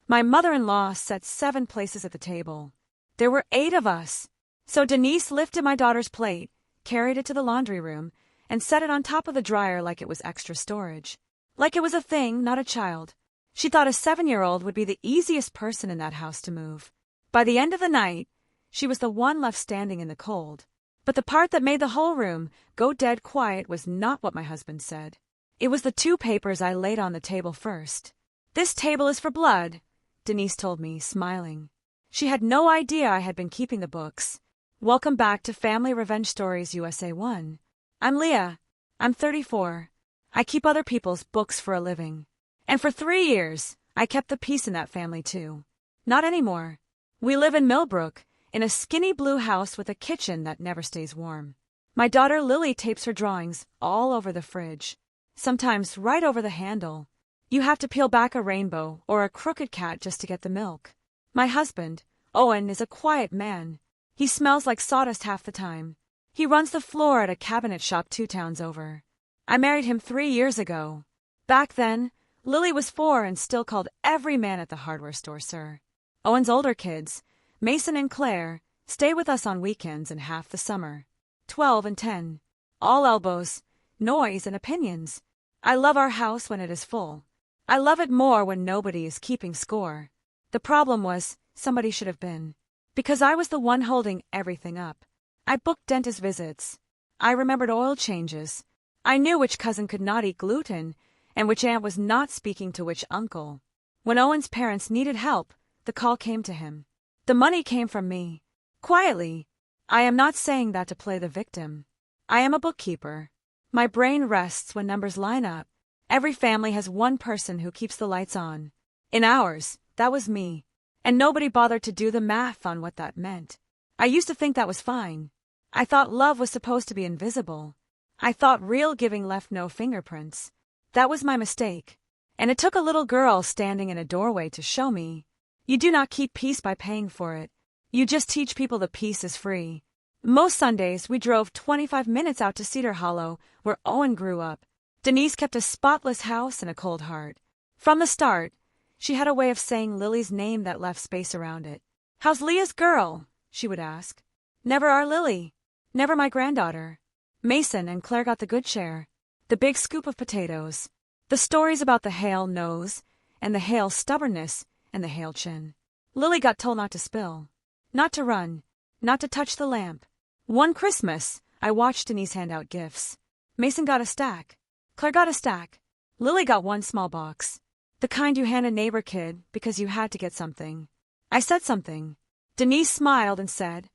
My mother-in-law set 7 places at the table. There were 8 of us. So Denise lifted my daughter's plate, carried it to the laundry room, and set it on top of the dryer like it was extra storage. Like it was a thing, not a child. She thought a 7-year-old would be the easiest person in that house to move. By the end of the night, she was the one left standing in the cold. But the part that made the whole room go dead quiet was not what my husband said. It was the 2 papers I laid on the table first. "This table is for blood," Denise told me, smiling. She had no idea I had been keeping the books. Welcome back to Family Revenge Stories USA 1. I'm Leah. I'm 34. I keep other people's books for a living. And for 3 years, I kept the peace in that family too. Not anymore. We live in Millbrook, in a skinny blue house with a kitchen that never stays warm. My daughter Lily tapes her drawings all over the fridge, sometimes right over the handle. You have to peel back a rainbow or a crooked cat just to get the milk. My husband, Owen, is a quiet man. He smells like sawdust half the time. He runs the floor at a cabinet shop 2 towns over. I married him 3 years ago. Back then, Lily was 4 and still called every man at the hardware store sir. Owen's older kids, Mason and Claire, stay with us on weekends and half the summer. 12 and 10. All elbows, noise, and opinions. I love our house when it is full. I love it more when nobody is keeping score. The problem was, somebody should have been. Because I was the one holding everything up. I booked dentist visits. I remembered oil changes. I knew which cousin could not eat gluten, and which aunt was not speaking to which uncle. When Owen's parents needed help, the call came to him. The money came from me. Quietly. I am not saying that to play the victim. I am a bookkeeper. My brain rests when numbers line up. Every family has one person who keeps the lights on. In ours, that was me. And nobody bothered to do the math on what that meant. I used to think that was fine. I thought love was supposed to be invisible. I thought real giving left no fingerprints. That was my mistake. And it took a little girl standing in a doorway to show me. You do not keep peace by paying for it. You just teach people the peace is free. Most Sundays, we drove 25 minutes out to Cedar Hollow, where Owen grew up. Denise kept a spotless house and a cold heart. From the start, she had a way of saying Lily's name that left space around it. "How's Leah's girl?" she would ask. Never our Lily. Never my granddaughter. Mason and Claire got the good share. The big scoop of potatoes. The stories about the hale nose, and the hale stubbornness, and the hale chin. Lily got told not to spill. Not to run. Not to touch the lamp. One Christmas, I watched Denise hand out gifts. Mason got a stack. Claire got a stack. Lily got one small box. The kind you hand a neighbor kid because you had to get something. I said something. Denise smiled and said,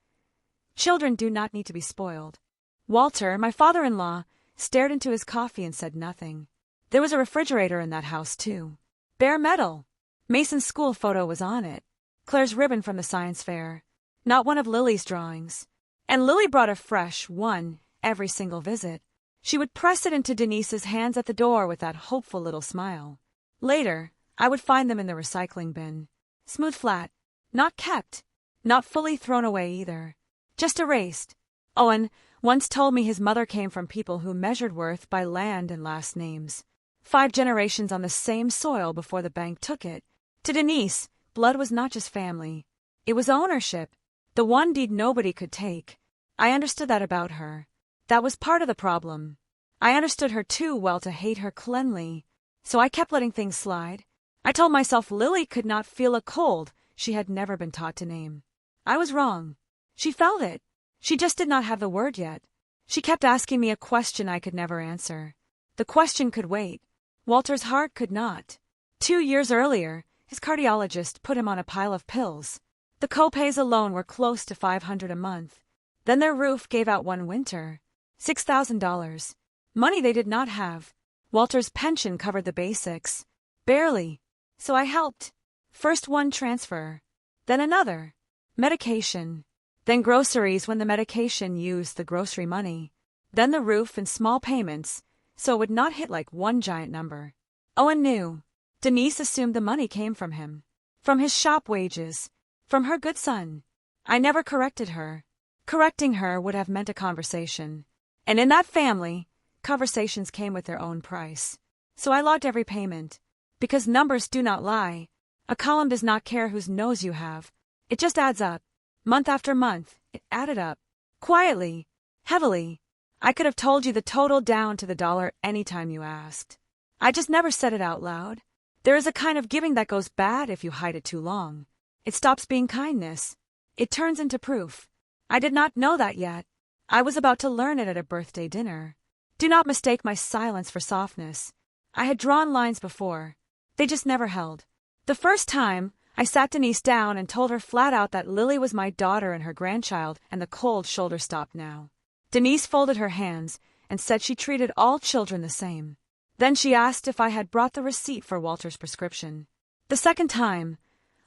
"Children do not need to be spoiled." Walter, my father-in-law, stared into his coffee and said nothing. There was a refrigerator in that house, too. Bare metal. Mason's school photo was on it. Claire's ribbon from the science fair. Not one of Lily's drawings. And Lily brought a fresh one every single visit. She would press it into Denise's hands at the door with that hopeful little smile. Later, I would find them in the recycling bin. Smooth flat. Not kept. Not fully thrown away either. Just erased. Owen once told me his mother came from people who measured worth by land and last names. 5 generations on the same soil before the bank took it. To Denise, blood was not just family. It was ownership. The one deed nobody could take. I understood that about her. That was part of the problem. I understood her too well to hate her cleanly. So I kept letting things slide. I told myself Lily could not feel a cold she had never been taught to name. I was wrong. She felt it. She just did not have the word yet. She kept asking me a question I could never answer. The question could wait. Walter's heart could not. 2 years earlier, his cardiologist put him on a pile of pills. The co-pays alone were close to $500 a month. Then their roof gave out one winter. $6,000. Money they did not have. Walter's pension covered the basics. Barely. So I helped. First one transfer. Then another. Medication. Then groceries when the medication used the grocery money. Then the roof and small payments, so it would not hit like one giant number. Owen knew. Denise assumed the money came from him. From his shop wages. From her good son. I never corrected her. Correcting her would have meant a conversation. And in that family, conversations came with their own price. So I logged every payment. Because numbers do not lie. A column does not care whose nose you have. It just adds up. Month after month, it added up. Quietly. Heavily. I could have told you the total down to the dollar any time you asked. I just never said it out loud. There is a kind of giving that goes bad if you hide it too long. It stops being kindness. It turns into proof. I did not know that yet. I was about to learn it at a birthday dinner. Do not mistake my silence for softness. I had drawn lines before. They just never held. The first time, I sat Denise down and told her flat out that Lily was my daughter and her grandchild, and the cold shoulder stopped now. Denise folded her hands and said she treated all children the same. Then she asked if I had brought the receipt for Walter's prescription. The second time,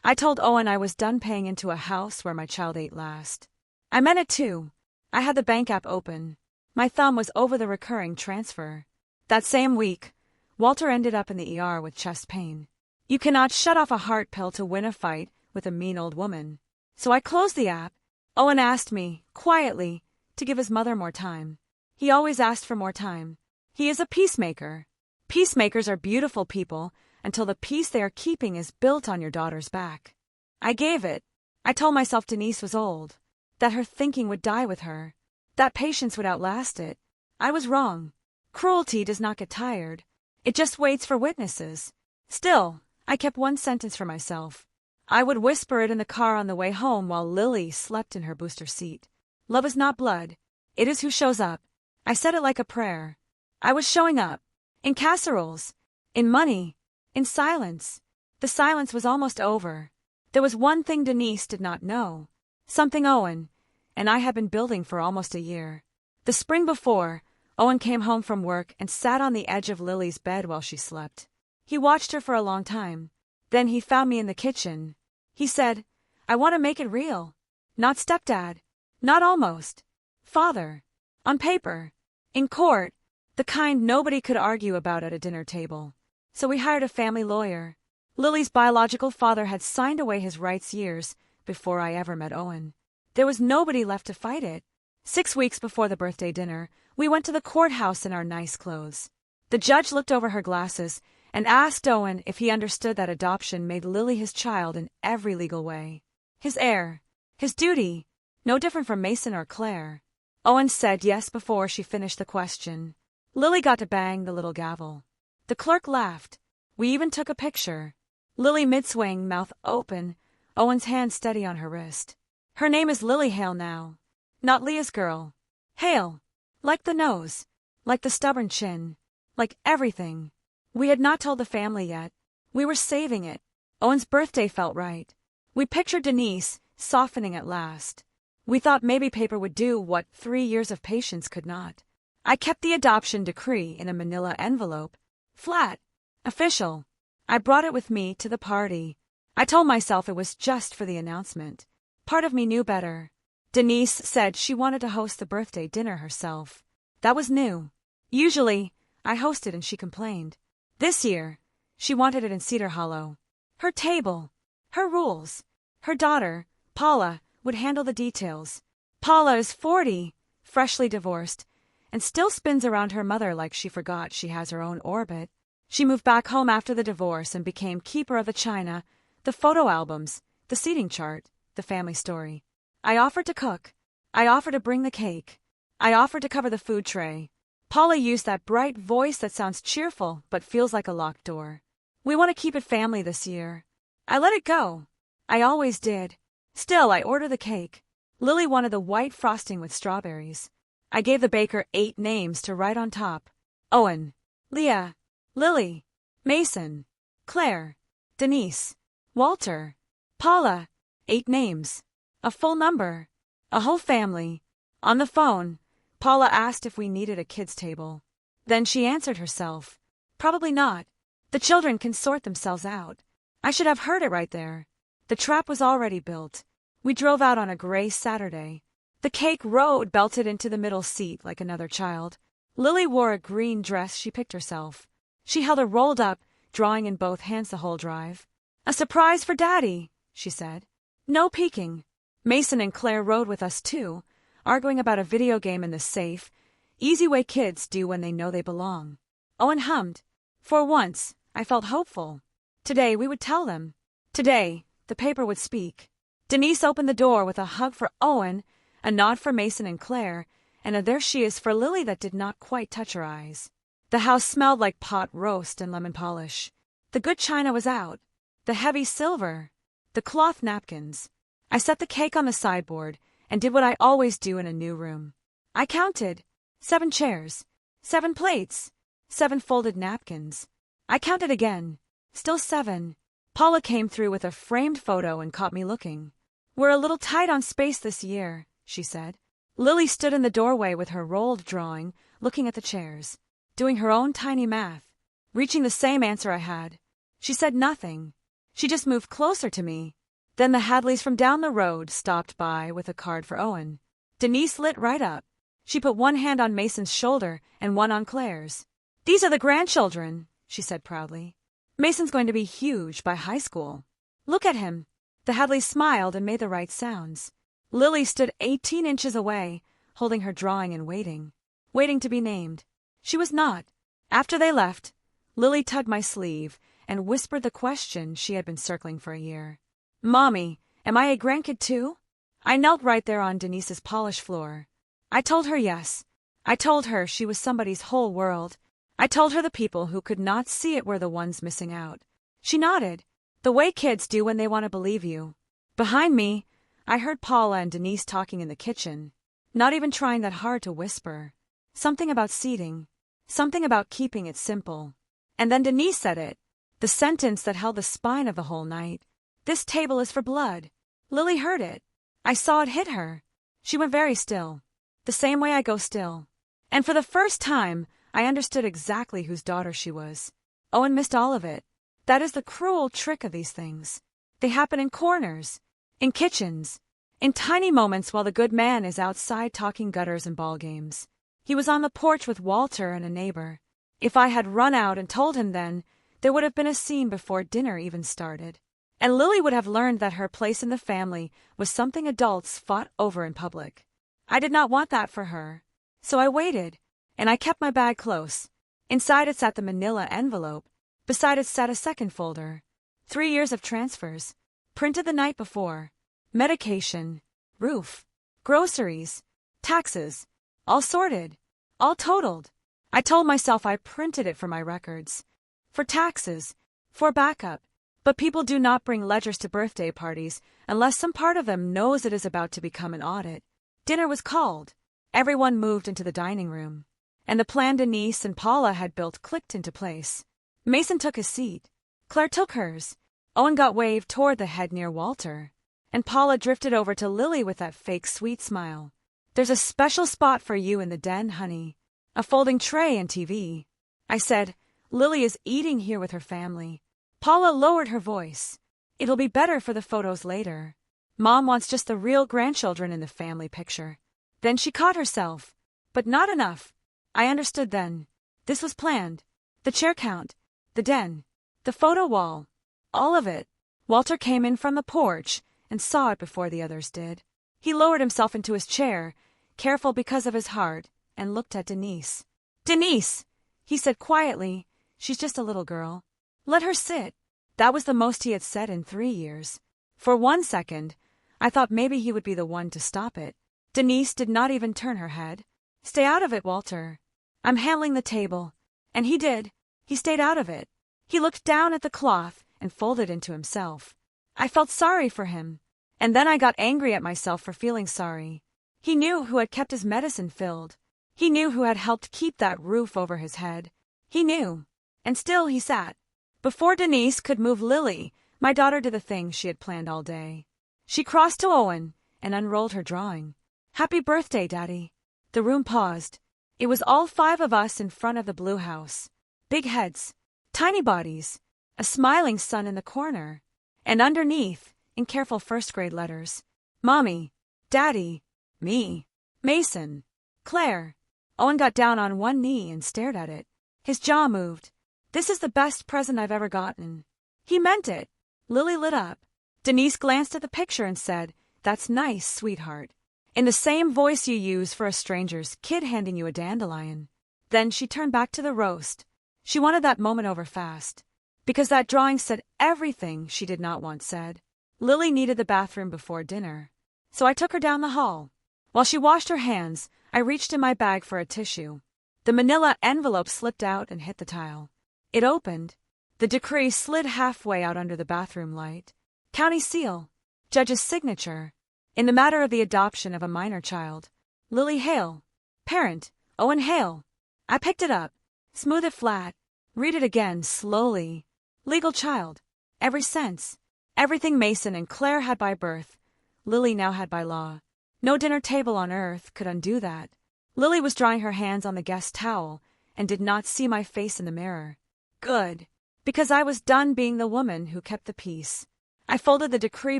I told Owen I was done paying into a house where my child ate last. I meant it too. I had the bank app open. My thumb was over the recurring transfer. That same week, Walter ended up in the ER with chest pain. You cannot shut off a heart pill to win a fight with a mean old woman. So I closed the app. Owen asked me, quietly, to give his mother more time. He always asked for more time. He is a peacemaker. Peacemakers are beautiful people until the peace they are keeping is built on your daughter's back. I gave it. I told myself Denise was old, that her thinking would die with her, that patience would outlast it. I was wrong. Cruelty does not get tired. It just waits for witnesses. Still, I kept one sentence for myself. I would whisper it in the car on the way home while Lily slept in her booster seat. Love is not blood. It is who shows up. I said it like a prayer. I was showing up. In casseroles. In money. In silence. The silence was almost over. There was one thing Denise did not know. Something Owen and I had been building for almost a year. The spring before, Owen came home from work and sat on the edge of Lily's bed while she slept. He watched her for a long time. Then he found me in the kitchen. He said, I want to make it real. Not stepdad. Not almost. Father. On paper. In court. The kind nobody could argue about at a dinner table. So we hired a family lawyer. Lily's biological father had signed away his rights years before I ever met Owen. There was nobody left to fight it. 6 weeks before the birthday dinner, we went to the courthouse in our nice clothes. The judge looked over her glasses and asked Owen if he understood that adoption made Lily his child in every legal way. His heir. His duty. No different from Mason or Claire. Owen said yes before she finished the question. Lily got to bang the little gavel. The clerk laughed. We even took a picture. Lily mid-swing, mouth open, Owen's hand steady on her wrist. Her name is Lily Hale now. Not Leah's girl. Hale. Like the nose. Like the stubborn chin. Like everything. We had not told the family yet. We were saving it. Owen's birthday felt right. We pictured Denise, softening at last. We thought maybe paper would do what 3 years of patience could not. I kept the adoption decree in a manila envelope. Flat. Official. I brought it with me to the party. I told myself it was just for the announcement. Part of me knew better. Denise said she wanted to host the birthday dinner herself. That was new. Usually, I hosted and she complained. This year, she wanted it in Cedar Hollow. Her table. Her rules. Her daughter, Paula, would handle the details. Paula is 40, freshly divorced, and still spins around her mother like she forgot she has her own orbit. She moved back home after the divorce and became keeper of the china, the photo albums, the seating chart, the family story. I offered to cook. I offered to bring the cake. I offered to cover the food tray. Paula used that bright voice that sounds cheerful but feels like a locked door. We want to keep it family this year. I let it go. I always did. Still, I ordered the cake. Lily wanted the white frosting with strawberries. I gave the baker 8 names to write on top. Owen, Leah, Lily, Mason, Claire, Denise, Walter, Paula. 8 names. A full number. A whole family. On the phone, Paula asked if we needed a kids' table. Then she answered herself. Probably not. The children can sort themselves out. I should have heard it right there. The trap was already built. We drove out on a gray Saturday. The cake rode belted into the middle seat like another child. Lily wore a green dress she picked herself. She held it rolled up, drawing in both hands the whole drive. A surprise for Daddy, she said. No peeking. Mason and Claire rode with us too, arguing about a video game in the safe, easy way kids do when they know they belong. Owen hummed. For once, I felt hopeful. Today we would tell them. Today, the paper would speak. Denise opened the door with a hug for Owen, a nod for Mason and Claire, and a there she is for Lily that did not quite touch her eyes. The house smelled like pot roast and lemon polish. The good china was out, the heavy silver, the cloth napkins. I set the cake on the sideboard and did what I always do in a new room. I counted 7 chairs, 7 plates, 7 folded napkins. I counted again, still 7. Paula came through with a framed photo and caught me looking. "We're a little tight on space this year," she said. Lily stood in the doorway with her rolled drawing, looking at the chairs, doing her own tiny math, reaching the same answer I had. She said nothing. She just moved closer to me. Then the Hadleys from down the road stopped by with a card for Owen. Denise lit right up. She put one hand on Mason's shoulder and one on Claire's. "These are the grandchildren," she said proudly. "Mason's going to be huge by high school. Look at him." The Hadleys smiled and made the right sounds. Lily stood 18 inches away, holding her drawing and waiting to be named. She was not. After they left, Lily tugged my sleeve and whispered the question she had been circling for a year. "Mommy, am I a grandkid too?" I knelt right there on Denise's polished floor. I told her yes. I told her she was somebody's whole world. I told her the people who could not see it were the ones missing out. She nodded, the way kids do when they want to believe you. Behind me, I heard Paula and Denise talking in the kitchen, not even trying that hard to whisper. Something about seating, something about keeping it simple. And then Denise said it, the sentence that held the spine of the whole night. "This table is for blood." Lily heard it. I saw it hit her. She went very still, the same way I go still. And for the first time, I understood exactly whose daughter she was. Owen missed all of it. That is the cruel trick of these things. They happen in corners, in kitchens, in tiny moments while the good man is outside talking gutters and ball games. He was on the porch with Walter and a neighbor. If I had run out and told him then, there would have been a scene before dinner even started. And Lily would have learned that her place in the family was something adults fought over in public. I did not want that for her. So I waited, and I kept my bag close. Inside it sat the manila envelope. Beside it sat a second folder. 3 years of transfers, printed the night before. Medication, roof, groceries, taxes, all sorted, all totaled. I told myself I printed it for my records. For taxes, for backup. But people do not bring ledgers to birthday parties unless some part of them knows it is about to become an audit. Dinner was called. Everyone moved into the dining room. And the plan Denise and Paula had built clicked into place. Mason took his seat. Claire took hers. Owen got waved toward the head near Walter. And Paula drifted over to Lily with that fake sweet smile. "There's a special spot for you in the den, honey. A folding tray and TV." I said, "Lily is eating here with her family." Paula lowered her voice. "It'll be better for the photos later. Mom wants just the real grandchildren in the family picture." Then she caught herself. But not enough. I understood then. This was planned. The chair count, the den, the photo wall, all of it. Walter came in from the porch and saw it before the others did. He lowered himself into his chair, careful because of his heart, and looked at Denise. "Denise," he said quietly, "she's just a little girl. Let her sit." That was the most he had said in 3 years. For 1 second, I thought maybe he would be the one to stop it. Denise did not even turn her head. "Stay out of it, Walter. I'm handling the table." And he did. He stayed out of it. He looked down at the cloth and folded into himself. I felt sorry for him. And then I got angry at myself for feeling sorry. He knew who had kept his medicine filled. He knew who had helped keep that roof over his head. He knew. And still he sat. Before Denise could move Lily, my daughter did the thing she had planned all day. She crossed to Owen and unrolled her drawing. "Happy birthday, Daddy." The room paused. It was all 5 of us in front of the blue house. Big heads, tiny bodies, a smiling sun in the corner. And underneath, in careful first-grade letters, Mommy, Daddy, me, Mason, Claire. Owen got down on one knee and stared at it. His jaw moved. "This is the best present I've ever gotten." He meant it. Lily lit up. Denise glanced at the picture and said, "That's nice, sweetheart," in the same voice you use for a stranger's kid handing you a dandelion. Then she turned back to the roast. She wanted that moment over fast. because that drawing said everything she did not want said. Lily needed the bathroom before dinner, so I took her down the hall. While she washed her hands, I reached in my bag for a tissue. The manila envelope slipped out and hit the tile. It opened. The decree slid halfway out under the bathroom light. County seal. Judge's signature. In the matter of the adoption of a minor child. Lily Hale. Parent, Owen Hale. I picked it up. Smooth it flat. Read it again, slowly. Legal child. Every sense. Everything Mason and Claire had by birth, Lily now had by law. No dinner table on earth could undo that. Lily was drying her hands on the guest towel and did not see my face in the mirror. Good. Because I was done being the woman who kept the peace. I folded the decree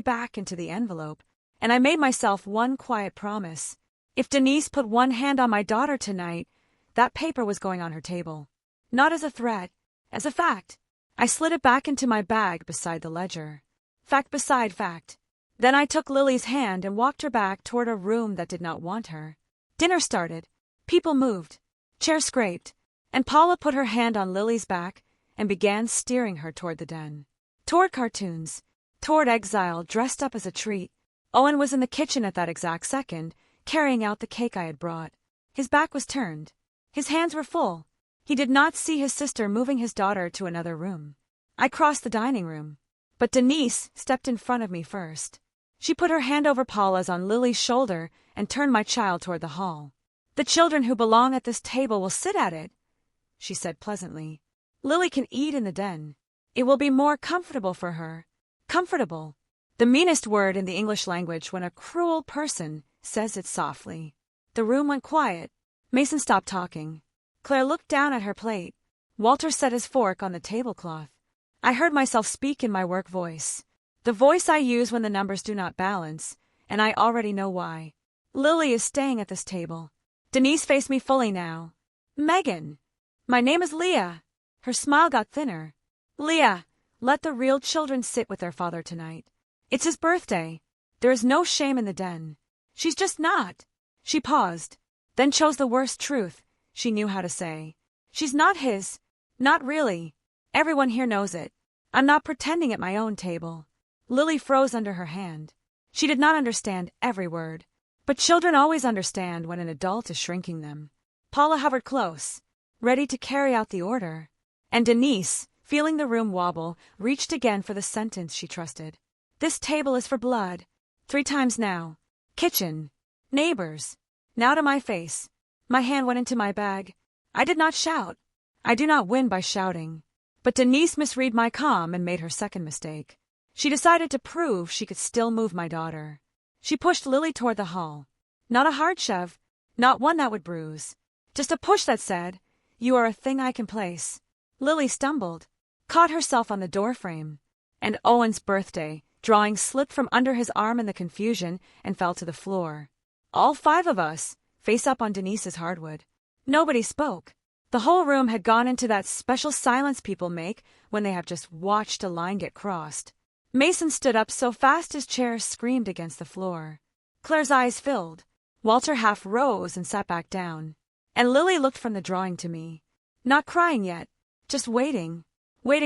back into the envelope, and I made myself one quiet promise. If Denise put one hand on my daughter tonight, that paper was going on her table. Not as a threat, as a fact. I slid it back into my bag beside the ledger. Fact beside fact. Then I took Lily's hand and walked her back toward a room that did not want her. Dinner started. People moved. Chairs scraped. And Paula put her hand on Lily's back and began steering her toward the den. Toward cartoons. Toward exile dressed up as a treat. Owen was in the kitchen at that exact second, carrying out the cake I had brought. His back was turned. His hands were full. He did not see his sister moving his daughter to another room. I crossed the dining room. But Denise stepped in front of me first. She put her hand over Paula's on Lily's shoulder and turned my child toward the hall. The children who belong at this table will sit at it, she said pleasantly. Lily can eat in the den. It will be more comfortable for her. Comfortable. The meanest word in the English language when a cruel person says it softly. The room went quiet. Mason stopped talking. Claire looked down at her plate. Walter set his fork on the tablecloth. I heard myself speak in my work voice. The voice I use when the numbers do not balance, and I already know why. Lily is staying at this table. Denise faced me fully now. Megan. My name is Leah. Her smile got thinner. Leah, let the real children sit with their father tonight. It's his birthday. There is no shame in the den. She's just not. She paused, then chose the worst truth she knew how to say. She's not his. Not really. Everyone here knows it. I'm not pretending at my own table. Lily froze under her hand. She did not understand every word. But children always understand when an adult is shrinking them. Paula hovered close, ready to carry out the order. And Denise, feeling the room wobble, reached again for the sentence she trusted. This table is for blood. 3 times now. Kitchen. Neighbors. Now to my face. My hand went into my bag. I did not shout. I do not win by shouting. But Denise misread my calm and made her second mistake. She decided to prove she could still move my daughter. She pushed Lily toward the hall. Not a hard shove, not one that would bruise. Just a push that said, "You are a thing I can place." Lily stumbled, caught herself on the doorframe. And Owen's birthday drawing slipped from under his arm in the confusion and fell to the floor. All 5 of us, face up on Denise's hardwood. Nobody spoke. The whole room had gone into that special silence people make when they have just watched a line get crossed. Mason stood up so fast his chair screamed against the floor. Claire's eyes filled. Walter half rose and sat back down. And Lily looked from the drawing to me. Not crying yet, just waiting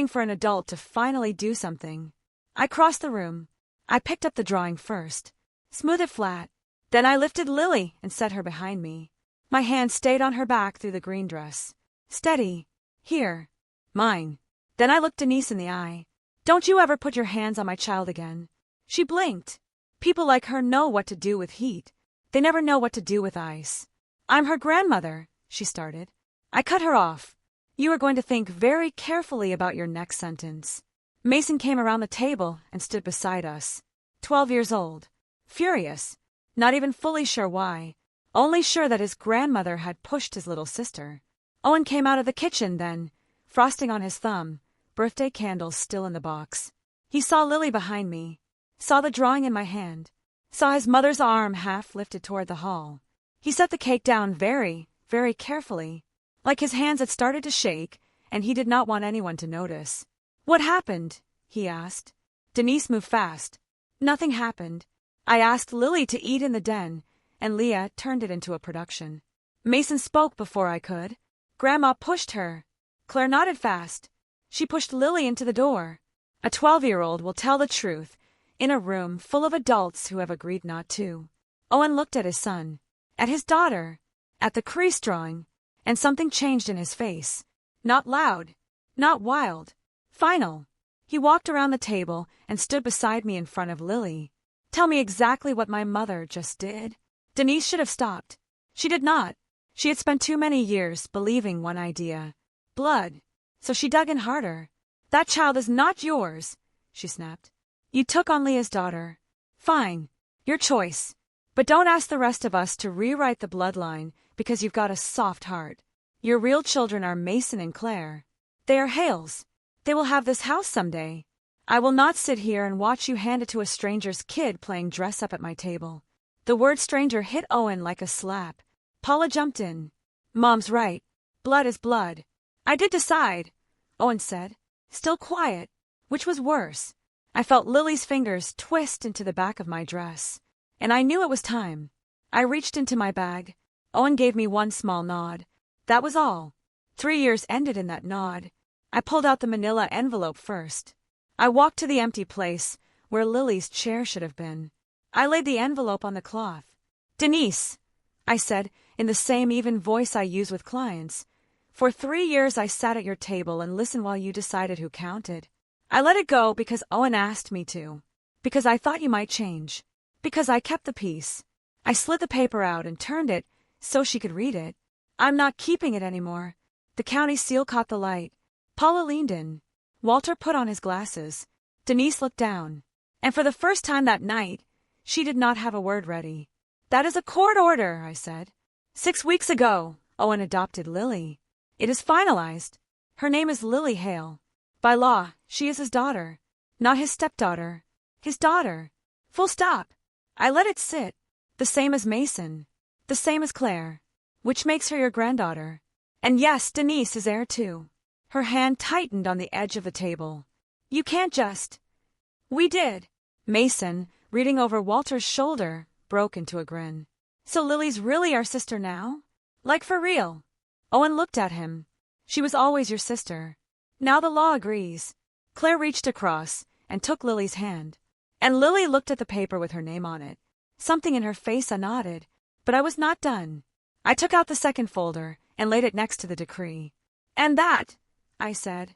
for an adult to finally do something. I crossed the room. I picked up the drawing first. Smooth it flat. Then I lifted Lily and set her behind me. My hand stayed on her back through the green dress. Steady. Here. Mine. Then I looked Denise in the eye. Don't you ever put your hands on my child again. She blinked. People like her know what to do with heat. They never know what to do with ice. I'm her grandmother, she started. I cut her off. You are going to think very carefully about your next sentence. Mason came around the table and stood beside us. 12 years old. Furious. Not even fully sure why. Only sure that his grandmother had pushed his little sister. Owen came out of the kitchen then, frosting on his thumb, birthday candles still in the box. He saw Lily behind me, saw the drawing in my hand, saw his mother's arm half lifted toward the hall. He set the cake down very, very carefully, like his hands had started to shake, and he did not want anyone to notice. What happened? He asked. Denise moved fast. Nothing happened. I asked Lily to eat in the den, and Leah turned it into a production. Mason spoke before I could. Grandma pushed her. Claire nodded fast. She pushed Lily into the door. A 12-year-old will tell the truth in a room full of adults who have agreed not to. Owen looked at his son, at his daughter, at the crease drawing, and something changed in his face. Not loud, not wild. Final. He walked around the table and stood beside me in front of Lily. Tell me exactly what my mother just did. Denise should have stopped. She did not. She had spent too many years believing one idea. Blood. So she dug in harder. That child is not yours, she snapped. You took on Leah's daughter. Fine. Your choice. But don't ask the rest of us to rewrite the bloodline because you've got a soft heart. Your real children are Mason and Claire. They are Hales. They will have this house someday. I will not sit here and watch you hand it to a stranger's kid playing dress-up at my table. The word stranger hit Owen like a slap. Paula jumped in. Mom's right. Blood is blood. I did decide, Owen said, still quiet. Which was worse? I felt Lily's fingers twist into the back of my dress, and I knew it was time. I reached into my bag. Owen gave me one small nod. That was all. 3 years ended in that nod. I pulled out the manila envelope first. I walked to the empty place where Lily's chair should have been. I laid the envelope on the cloth. Denise, I said, in the same even voice I use with clients. For 3 years I sat at your table and listened while you decided who counted. I let it go because Owen asked me to. Because I thought you might change. Because I kept the peace. I slid the paper out and turned it so she could read it. I'm not keeping it anymore. The county seal caught the light. Paula leaned in. Walter put on his glasses. Denise looked down. And for the first time that night, she did not have a word ready. That is a court order, I said. 6 weeks ago, Owen adopted Lily. It is finalized. Her name is Lily Hale. By law, she is his daughter. Not his stepdaughter. His daughter. Full stop. I let it sit. The same as Mason. The same as Claire. Which makes her your granddaughter. And yes, Denise is heir too. Her hand tightened on the edge of the table. You can't just. We did. Mason, reading over Walter's shoulder, broke into a grin. So Lily's really our sister now? Like for real? Owen looked at him. She was always your sister. Now the law agrees. Claire reached across and took Lily's hand. And Lily looked at the paper with her name on it. Something in her face nodded, but I was not done. I took out the second folder and laid it next to the decree. And that, I said,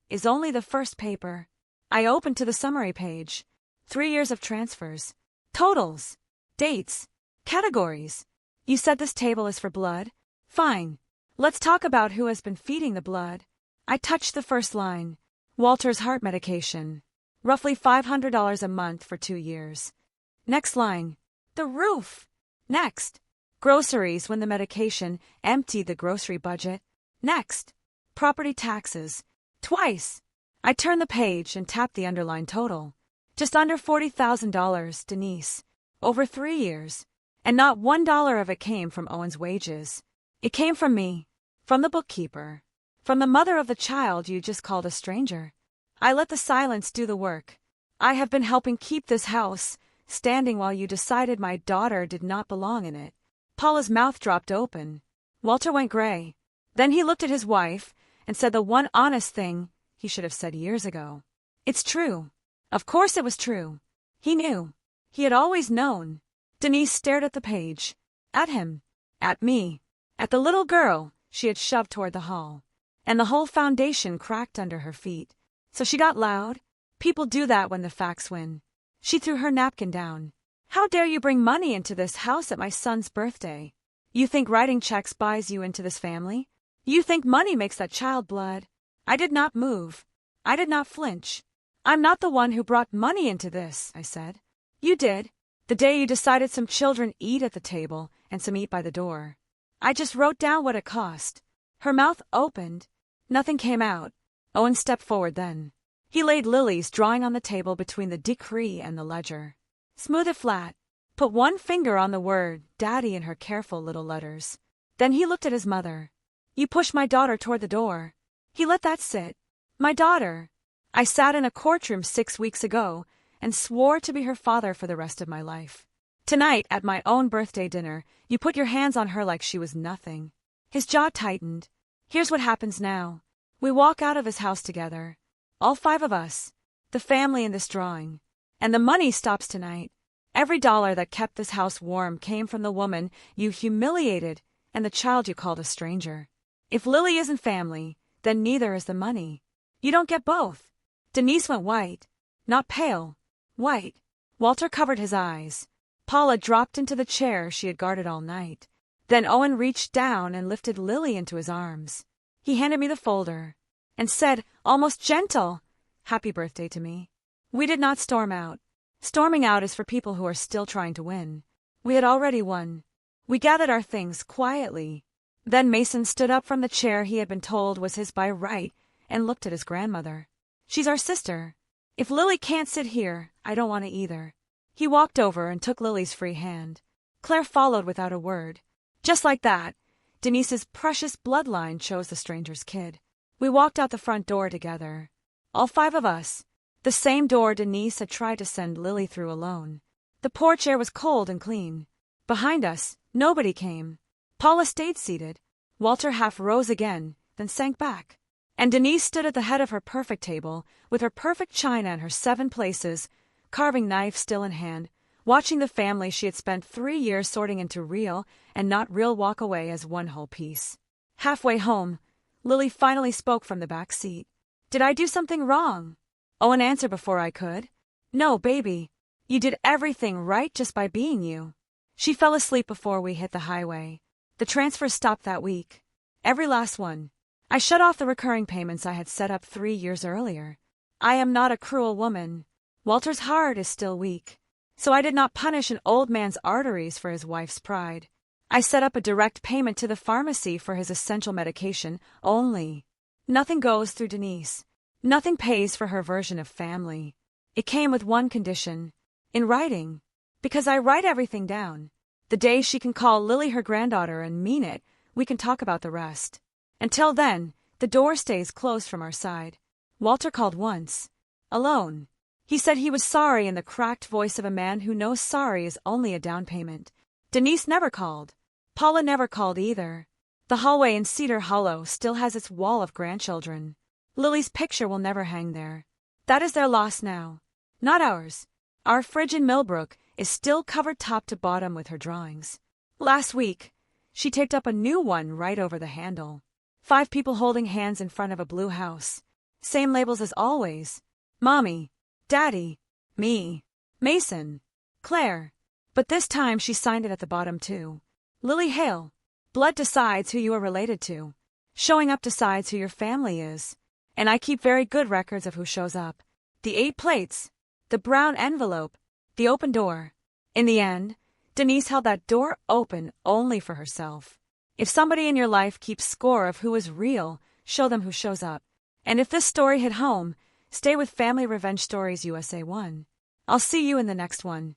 is only the first paper. I opened to the summary page. 3 years of transfers. Totals. Dates. Categories. You said this table is for blood? Fine. Let's talk about who has been feeding the blood. I touched the first line. Walter's heart medication. Roughly $500 a month for 2 years. Next line. The roof. Next. Groceries when the medication emptied the grocery budget. Next. Property taxes. Twice. I turned the page and tapped the underlined total. Just under $40,000, Denise. Over 3 years. And not $1 of it came from Owen's wages. It came from me. From the bookkeeper. From the mother of the child you just called a stranger. I let the silence do the work. I have been helping keep this house standing while you decided my daughter did not belong in it. Paula's mouth dropped open. Walter went gray. Then he looked at his wife and said the one honest thing he should have said years ago. It's true. Of course it was true. He knew. He had always known. Denise stared at the page. At him. At me. At the little girl she had shoved toward the hall. And the whole foundation cracked under her feet. So she got loud. People do that when the facts win. She threw her napkin down. How dare you bring money into this house at my son's birthday? You think writing checks buys you into this family? You think money makes that child blood? I did not move. I did not flinch. I'm not the one who brought money into this, I said. You did. The day you decided some children eat at the table and some eat by the door. I just wrote down what it cost. Her mouth opened. Nothing came out. Owen stepped forward then. He laid Lily's drawing on the table between the decree and the ledger. Smooth it flat. Put one finger on the word Daddy in her careful little letters. Then he looked at his mother. You pushed my daughter toward the door. He let that sit. My daughter. I sat in a courtroom 6 weeks ago and swore to be her father for the rest of my life. Tonight, at my own birthday dinner, you put your hands on her like she was nothing. His jaw tightened. Here's what happens now. We walk out of his house together. All 5 of us. The family in this drawing. And the money stops tonight. Every dollar that kept this house warm came from the woman you humiliated and the child you called a stranger. If Lily isn't family, then neither is the money. You don't get both. Denise went white. Not pale. White. Walter covered his eyes. Paula dropped into the chair she had guarded all night. Then Owen reached down and lifted Lily into his arms. He handed me the folder and said, almost gentle, "Happy birthday to me." We did not storm out. Storming out is for people who are still trying to win. We had already won. We gathered our things quietly. Then Mason stood up from the chair he had been told was his by right and looked at his grandmother. "She's our sister. If Lily can't sit here, I don't want to either." He walked over and took Lily's free hand. Claire followed without a word. Just like that, Denise's precious bloodline chose the stranger's kid. We walked out the front door together. All 5 of us. The same door Denise had tried to send Lily through alone. The porch air was cold and clean. Behind us, nobody came. Paula stayed seated. Walter half rose again, then sank back. And Denise stood at the head of her perfect table, with her perfect china in her 7 places, carving knife still in hand, watching the family she had spent 3 years sorting into real and not real walk away as one whole piece. Halfway home, Lily finally spoke from the back seat. "Did I do something wrong?" Owen answered before I could. "No, baby. You did everything right just by being you." She fell asleep before we hit the highway. The transfers stopped that week. Every last one. I shut off the recurring payments I had set up 3 years earlier. I am not a cruel woman. Walter's heart is still weak. So I did not punish an old man's arteries for his wife's pride. I set up a direct payment to the pharmacy for his essential medication only. Nothing goes through Denise. Nothing pays for her version of family. It came with one condition. In writing. Because I write everything down. The day she can call Lily her granddaughter and mean it, we can talk about the rest. Until then, the door stays closed from our side. Walter called once. Alone. He said he was sorry in the cracked voice of a man who knows sorry is only a down payment. Denise never called. Paula never called either. The hallway in Cedar Hollow still has its wall of grandchildren. Lily's picture will never hang there. That is their loss now. Not ours. Our fridge in Millbrook is still covered top to bottom with her drawings. Last week, she taped up a new one right over the handle. 5 people holding hands in front of a blue house. Same labels as always. Mommy, Daddy, me, Mason, Claire. But this time she signed it at the bottom too. Lily Hale. Blood decides who you are related to. Showing up decides who your family is. And I keep very good records of who shows up. The 8 plates. The brown envelope. The open door. In the end, Denise held that door open only for herself. If somebody in your life keeps score of who is real, show them who shows up. And if this story hit home, stay with Family Revenge Stories USA 1. I'll see you in the next one.